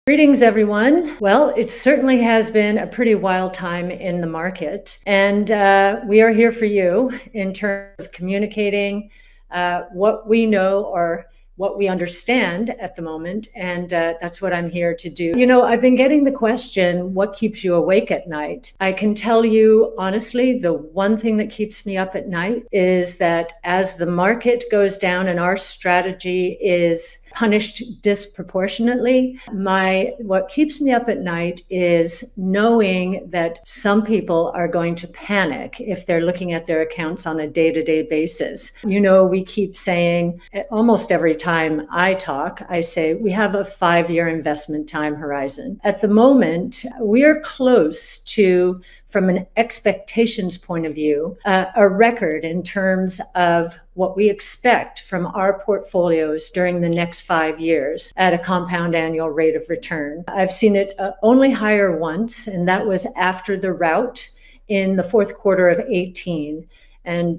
Greetings, everyone. Well, it certainly has been a pretty wild time in the market, and we are here for you in terms of communicating what we know or what we understand at the moment, and that's what I'm here to do. You know, I've been getting the question, what keeps you awake at night? I can tell you honestly, the one thing that keeps me up at night is that as the market goes down and our strategy is punished disproportionately, what keeps me up at night is knowing that some people are going to panic if they're looking at their accounts on a day-to-day basis. You know, we keep saying, almost every time I talk, I say we have a 5-year investment time horizon. At the moment, we are close to, from an expectations point of view, a record in terms of what we expect from our portfolios during the next 5 years at a compound annual rate of return. I've seen it only higher once, and that was after the rout in the fourth quarter of 18. And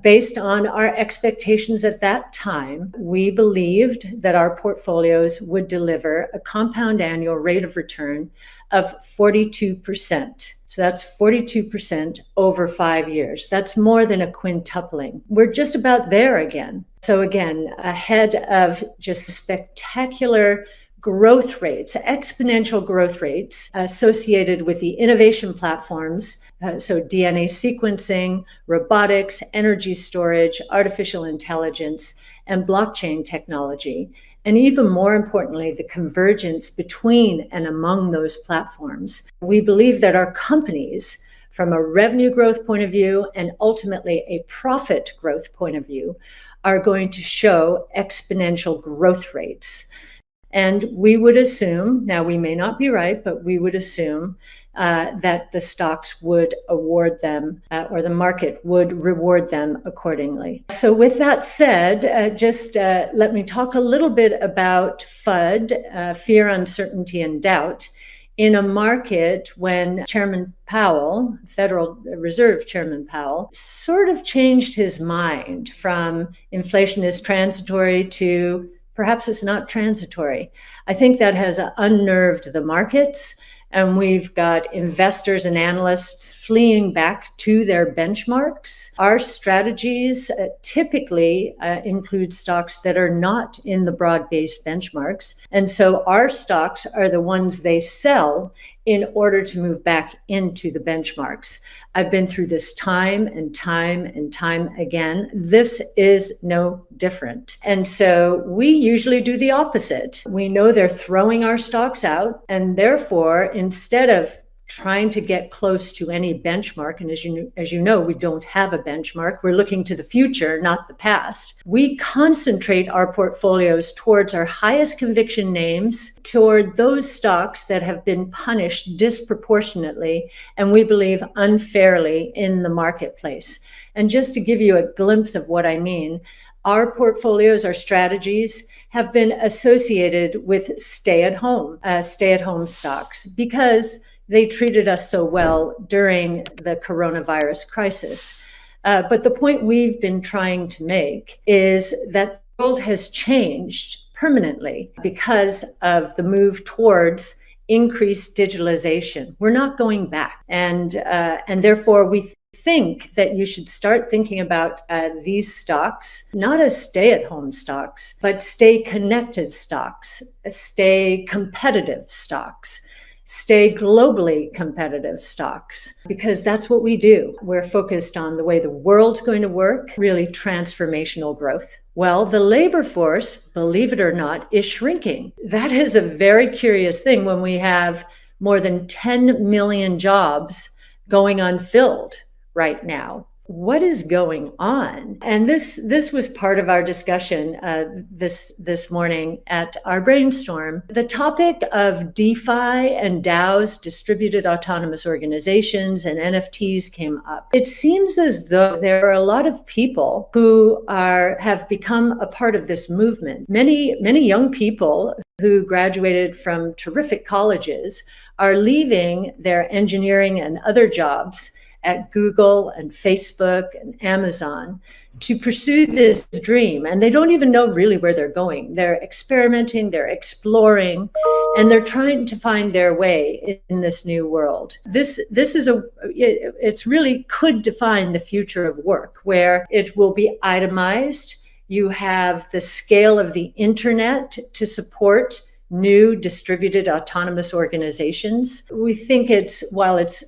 based on our expectations at that time, we believed that our portfolios would deliver a compound annual rate of return of 42%. So that's 42% over 5 years. That's more than a quintupling. We're just about there again. So again, ahead of just spectacular growth rates, exponential growth rates associated with the innovation platforms, so DNA sequencing, robotics, energy storage, artificial intelligence, and blockchain technology. And even more importantly, the convergence between and among those platforms. We believe that our companies, from a revenue growth point of view and ultimately a profit growth point of view, are going to show exponential growth rates. And we would assume, now we may not be right, but we would assume that the stocks would award them or the market would reward them accordingly. So with that said, just let me talk a little bit about FUD, fear, uncertainty, and doubt, in a market when Chairman Powell, Federal Reserve Chairman Powell, sort of changed his mind from inflation is transitory to perhaps it's not transitory. I think that has unnerved the markets, and we've got investors and analysts fleeing back to their benchmarks. Our strategies typically include stocks that are not in the broad-based benchmarks, and so our stocks are the ones they sell in order to move back into the benchmarks. I've been through this time and time and time again. This is no different. And so we usually do the opposite. We know they're throwing our stocks out, and therefore, instead of trying to get close to any benchmark, and as you know, we don't have a benchmark. We're looking to the future, not the past. We concentrate our portfolios towards our highest conviction names, toward those stocks that have been punished disproportionately, and we believe unfairly in the marketplace. And just to give you a glimpse of what I mean, our portfolios, our strategies have been associated with stay-at-home stocks because they treated us so well during the coronavirus crisis. But the point we've been trying to make is that the world has changed permanently because of the move towards increased digitalization. We're not going back. And therefore, we think that you should start thinking about these stocks, not as stay-at-home stocks, but stay-connected stocks, stay competitive stocks, stay globally competitive stocks, because that's what we do. We're focused on the way the world's going to work, really transformational growth. Well, the labor force, believe it or not, is shrinking. That is a very curious thing when we have more than 10 million jobs going unfilled right now. What is going on? And this was part of our discussion this morning at our brainstorm. The topic of DeFi and DAOs, distributed autonomous organizations, and NFTs came up. It seems as though there are a lot of people who have become a part of this movement. Many young people who graduated from terrific colleges are leaving their engineering and other jobs at Google and Facebook and Amazon to pursue this dream. And they don't even know really where they're going. They're experimenting, they're exploring, and they're trying to find their way in this new world. It's really could define the future of work, where it will be itemized. You have the scale of the internet to support new distributed autonomous organizations. We think while it's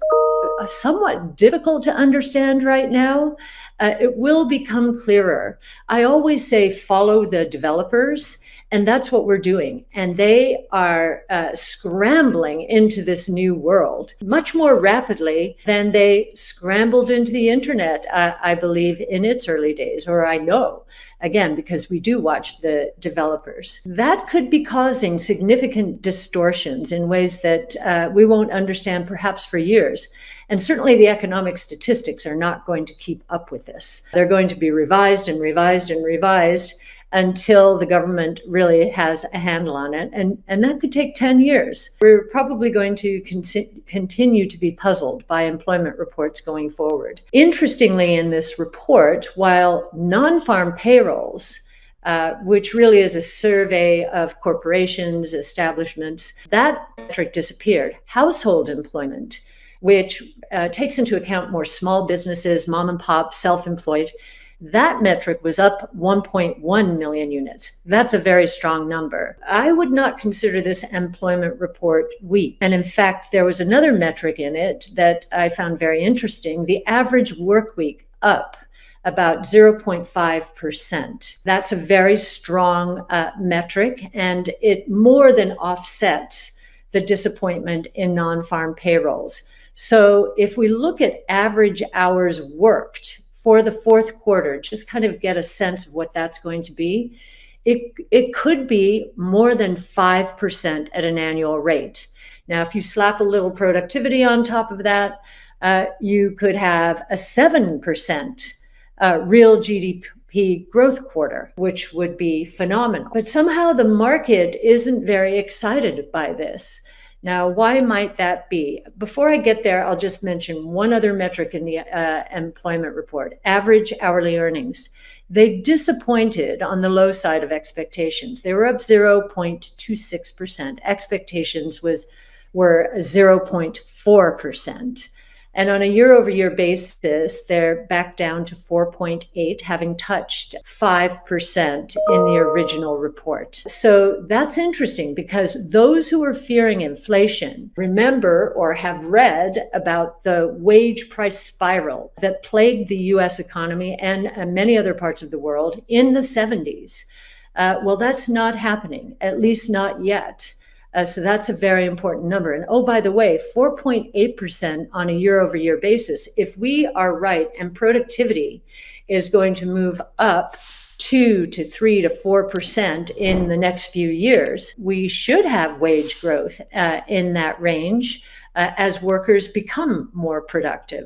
somewhat difficult to understand right now, it will become clearer. I always say follow the developers, and that's what we're doing. And they are scrambling into this new world much more rapidly than they scrambled into the internet, I believe, in its early days, or I know, again, because we do watch the developers. That could be causing significant distortions in ways that we won't understand perhaps for years. And certainly the economic statistics are not going to keep up with this. They're going to be revised and revised and revised until the government really has a handle on it. And that could take 10 years. We're probably going to continue to be puzzled by employment reports going forward. Interestingly, in this report, while non-farm payrolls, which really is a survey of corporations, establishments, that metric disappeared. Household employment, which takes into account more small businesses, mom and pop, self-employed, that metric was up 1.1 million units. That's a very strong number. I would not consider this employment report weak. And in fact, there was another metric in it that I found very interesting. The average work week up about 0.5%. That's a very strong metric, and it more than offsets the disappointment in non-farm payrolls. So if we look at average hours worked for the fourth quarter, just kind of get a sense of what that's going to be, it could be more than 5% at an annual rate. Now, if you slap a little productivity on top of that, you could have a 7% real GDP growth quarter, which would be phenomenal. But somehow the market isn't very excited by this. Now, why might that be? Before I get there, I'll just mention one other metric in the employment report, average hourly earnings. They disappointed on the low side of expectations. They were up 0.26%. Expectations were 0.4%. And on a year-over-year basis, they're back down to 4.8, having touched 5% in the original report. So that's interesting, because those who are fearing inflation remember or have read about the wage price spiral that plagued the US economy and many other parts of the world in the 70s. Well, that's not happening, at least not yet. So that's a very important number. And oh, by the way, 4.8% on a year-over-year basis. If we are right and productivity is going to move up 2 to 3 to 4% in the next few years, we should have wage growth in that range as workers become more productive.